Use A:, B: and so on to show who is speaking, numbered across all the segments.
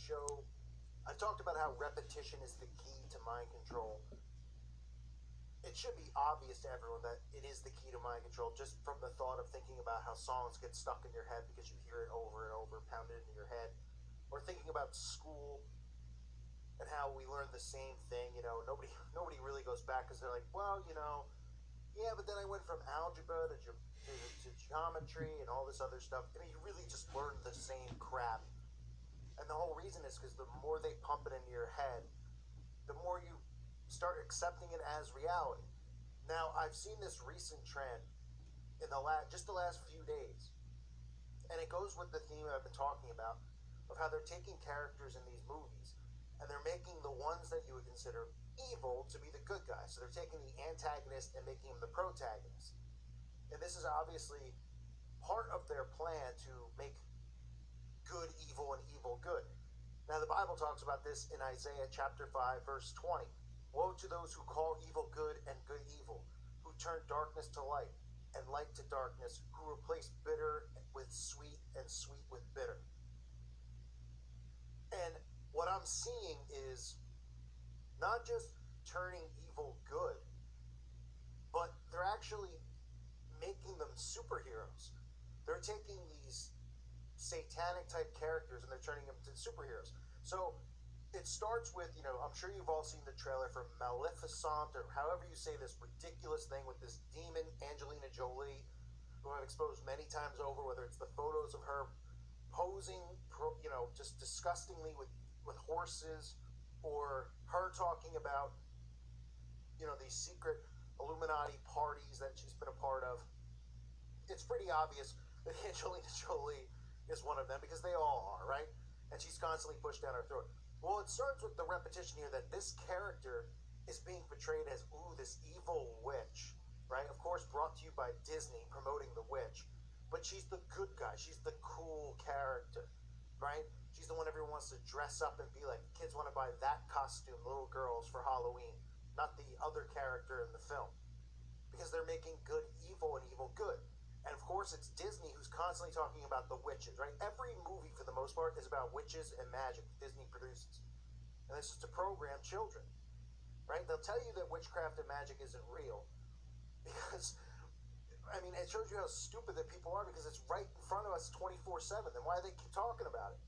A: show, I talked about how repetition is the key to mind control. It should be obvious to everyone that it is the key to mind control, just from the thought of thinking about how songs get stuck in your head because you hear it over and over, pounded into your head, or thinking about school and how we learn the same thing. Nobody really goes back because they're like, well, yeah, but then I went from algebra to geometry and all this other stuff. I mean, you really just learn the same crap. And the whole reason is because the more they pump it into your head, the more you start accepting it as reality. Now, I've seen this recent trend in the last few days, and it goes with the theme I've been talking about of how they're taking characters in these movies and they're making the ones that you would consider evil to be the good guys. So they're taking the antagonist and making him the protagonist. And this is obviously part of their plan to make good evil and evil good. Now, the Bible talks about this in Isaiah chapter 5, verse 20. Woe to those who call evil good and good evil, who turn darkness to light and light to darkness, who replace bitter with sweet and sweet with bitter. And what I'm seeing is not just turning evil good, but they're actually making them superheroes. They're taking these satanic type characters and they're turning them into superheroes. So it starts with, I'm sure you've all seen the trailer for Maleficent, or however you say this ridiculous thing with this demon, Angelina Jolie, who I've exposed many times over, whether it's the photos of her posing, just disgustingly with horses, or her talking about, these secret Illuminati parties that she's been a part of. It's pretty obvious that Angelina Jolie is one of them, because they all are, right? And she's constantly pushed down our throat. Well, it starts with the repetition here that this character is being portrayed as, this evil witch, right? Of course, brought to you by Disney, promoting the witch. But she's the good guy. She's the cool character, right? She's the one everyone wants to dress up and be like. Kids want to buy that costume, little girls, for Halloween, not the other character in the film. Because they're making good evil and evil good. And of course, it's Disney who's constantly talking about the witches, right? Every movie, for the most part, is about witches and magic Disney produces. And this is to program children, right? They'll tell you that witchcraft and magic isn't real because, it shows you how stupid that people are, because it's right in front of us 24/7. Then why do they keep talking about it?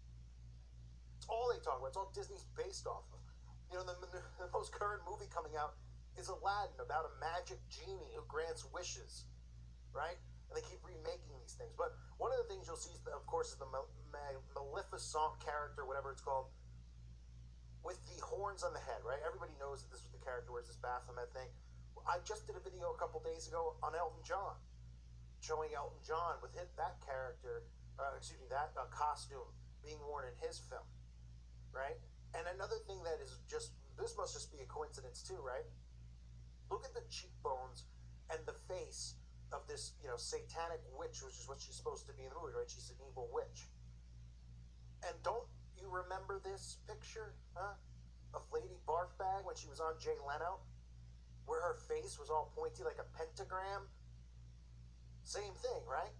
A: It's all they talk about. It's all Disney's based off of. The most current movie coming out is Aladdin, about a magic genie who grants wishes, right? And they keep remaking these things. But one of the things you'll see, of course, is the Maleficent character, whatever it's called, with the horns on the head, right? Everybody knows that this was the character, where's this Baphomet thing. I just did a video a couple days ago on Elton John, showing Elton John with that character, that costume being worn in his film, right? And another thing that is this must just be a coincidence too, right? Look at the cheekbones and the face of this, satanic witch, which is what she's supposed to be in the movie, right? She's an evil witch. And don't you remember this picture, of Lady Barfbag when she was on Jay Leno, where her face was all pointy like a pentagram? Same thing, right?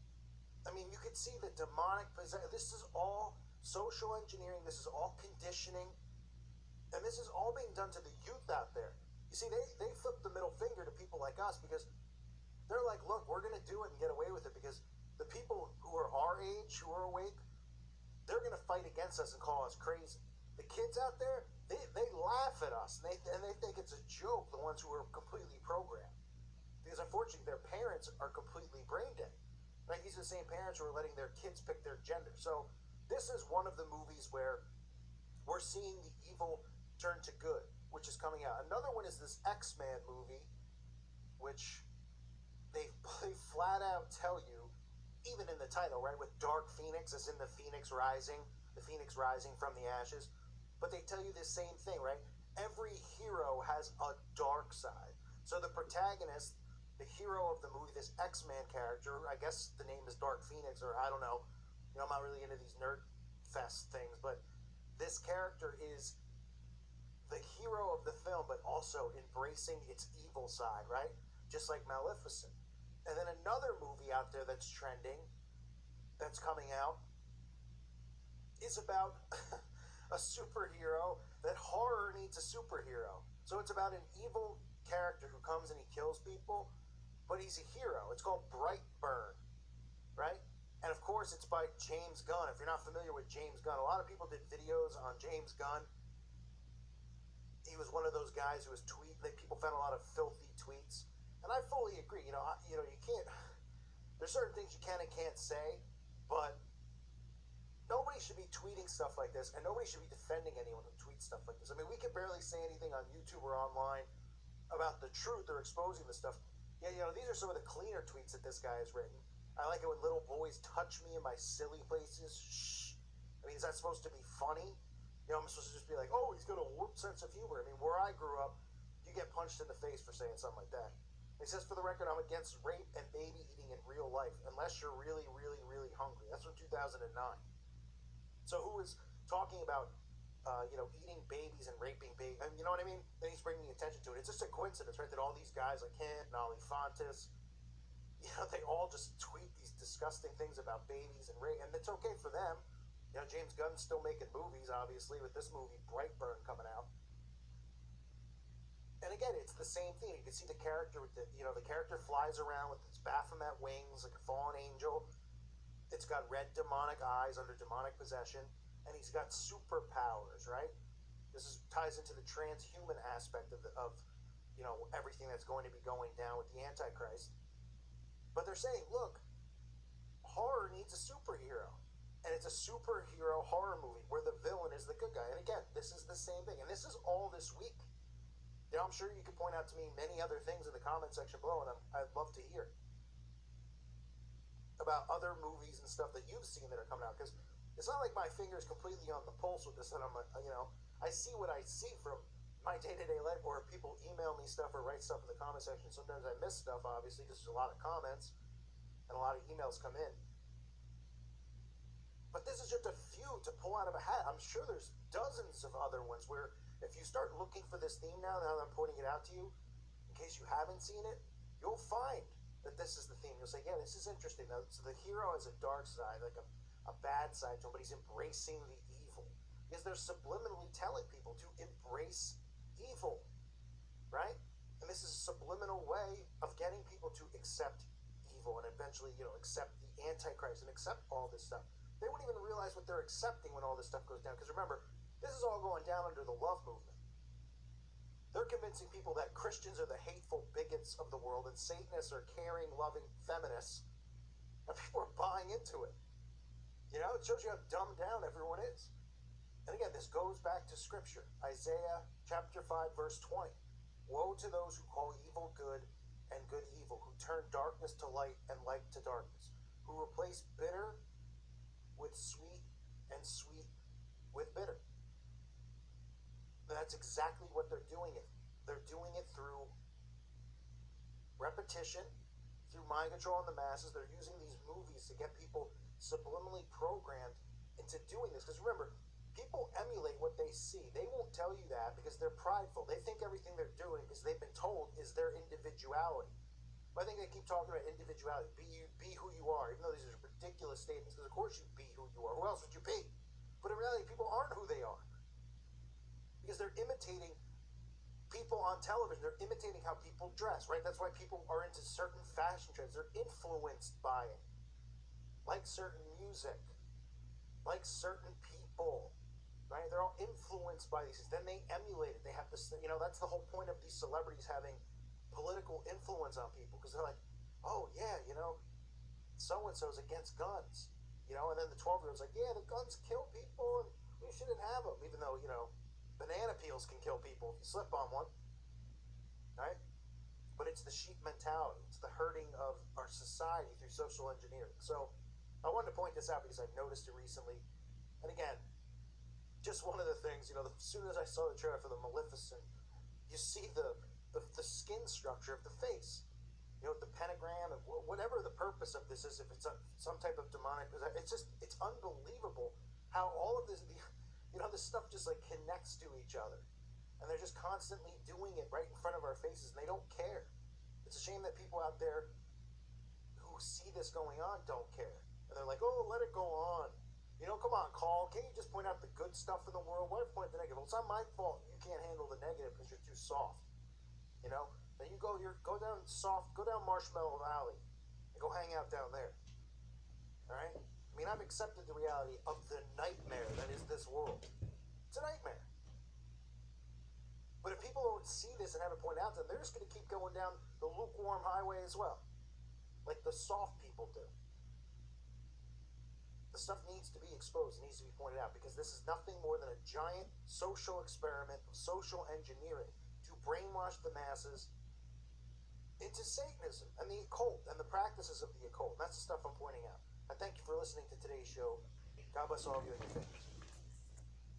A: You could see the demonic possession. This is all social engineering. This is all conditioning. And this is all being done to the youth out there. You see, they flip the middle finger to people like us, because they're like, look, we're going to do it and get away with it, because the people who are our age, who are awake, they're going to fight against us and call us crazy. The kids out there, they laugh at us, and they think it's a joke, the ones who are completely programmed. Because unfortunately, their parents are completely brain dead. Right? These are the same parents who are letting their kids pick their gender. So this is one of the movies where we're seeing the evil turn to good, which is coming out. Another one is this X-Men movie, which they flat out tell you, even in the title, right, with Dark Phoenix, as in the Phoenix rising from the ashes. But they tell you the same thing, right? Every hero has a dark side. So the protagonist, the hero of the movie, this X-Man character, I guess the name is Dark Phoenix, or I don't know. I'm not really into these nerd fest things, but this character is the hero of the film, but also embracing its evil side, right? Just like Maleficent. And then another movie out there that's trending, that's coming out, is about a superhero, that horror needs a superhero. So it's about an evil character who comes and he kills people, but he's a hero. It's called Brightburn, right? And of course, it's by James Gunn. If you're not familiar with James Gunn, a lot of people did videos on James Gunn. He was one of those guys who was people found a lot of filthy tweets, and I fully agree. You can't. There's certain things you can and can't say, but nobody should be tweeting stuff like this, and nobody should be defending anyone who tweets stuff like this. I mean, we can barely say anything on YouTube or online about the truth or exposing the stuff. Yeah, these are some of the cleaner tweets that this guy has written. I like it when little boys touch me in my silly places. Shh. I mean, is that supposed to be funny? I'm supposed to just be like, oh, he's got a warped sense of humor. I mean, where I grew up, you get punched in the face for saying something like that. He says, for the record, I'm against rape and baby eating in real life, unless you're really, really, really hungry. That's from 2009. So who is talking about, eating babies and raping babies? You know what I mean? Then he's bringing attention to it. It's just a coincidence, right, that all these guys like him, Nolly Fontes, they all just tweet these disgusting things about babies and rape, and it's okay for them. James Gunn's still making movies, obviously, with this movie, Brightburn, coming out. And again, it's the same thing. You can see the character with the character flies around with its Baphomet wings like a fallen angel. It's got red demonic eyes under demonic possession, and he's got superpowers, right? This ties into the transhuman aspect of everything that's going to be going down with the Antichrist. But they're saying, look, horror needs a superhero. And it's a superhero horror movie where the villain is the good guy. And again, this is the same thing. And this is all this week. I'm sure you can point out to me many other things in the comment section below, and I'd love to hear about other movies and stuff that you've seen that are coming out. Because it's not like my finger is completely on the pulse with this, and I see what I see from my day-to-day life, or if people email me stuff or write stuff in the comment section. Sometimes I miss stuff, obviously, because there's a lot of comments and a lot of emails come in. But this is just a few to pull out of a hat. I'm sure there's dozens of other ones where if you start looking for this theme now that I'm pointing it out to you, in case you haven't seen it, you'll find that this is the theme. You'll say, yeah, this is interesting. So the hero has a dark side, like a bad side to him, but he's embracing the evil. Because they're subliminally telling people to embrace evil, right? And this is a subliminal way of getting people to accept evil and eventually, accept the Antichrist and accept all this stuff. They won't even realize what they're accepting when all this stuff goes down. Because remember, this is all going down under the love movement. They're convincing people that Christians are the hateful bigots of the world and Satanists are caring, loving feminists. And people are buying into it. It shows you how dumbed down everyone is. And again, this goes back to Scripture. Isaiah chapter 5, verse 20. Woe to those who call evil good and good evil, who turn darkness to light and light to darkness, who replace bitter with sweet and sweet with bitter. That's exactly what they're doing it. They're doing it through repetition, through mind control on the masses. They're using these movies to get people subliminally programmed into doing this. Because remember, people emulate what they see. They won't tell you that because they're prideful. They think everything they're doing, because they've been told, is their individuality. But I think they keep talking about individuality. Be who you are, even though these are ridiculous statements. Because of course you be who you are. Who else would you be? But in reality, people aren't who they are. Because they're imitating people on television. They're imitating how people dress, right? That's why people are into certain fashion trends. They're influenced by it. Like certain music. Like certain people. Right? They're all influenced by these things. Then they emulate it. They have this, that's the whole point of these celebrities having political influence on people. Because they're like, oh, yeah, so-and-so's against guns. And then the 12-year-old's like, yeah, the guns kill people, and we shouldn't have them. Even though, banana peels can kill people if you slip on one. Right? But it's the sheep mentality. It's the hurting of our society through social engineering. So I wanted to point this out because I've noticed it recently. And again, just one of the things, as soon as I saw the trailer for the Maleficent, you see the skin structure of the face. The pentagram and whatever the purpose of this is, if it's some type of demonic, it's unbelievable how all of this, this stuff just like connects to each other. And they're just constantly doing it right in front of our faces, and they don't care. It's a shame that people out there who see this going on don't care. And they're like, oh, let it go on. You know, come on, call. Can't you just point out the good stuff in the world? Why point the negative? Well, it's not my fault you can't handle the negative because you're too soft. You know? Then you go down Marshmallow Valley and go hang out down there. Alright? I mean, I've accepted the reality of the nightmare that is this world. It's a nightmare. But if people don't see this and have it pointed out to them, they're just going to keep going down the lukewarm highway as well. Like the soft people do. The stuff needs to be exposed, needs to be pointed out, because this is nothing more than a giant social experiment of social engineering to brainwash the masses into Satanism and the occult and the practices of the occult. And that's the stuff I'm pointing out. I thank you for listening to today's show. God bless all of you and your families.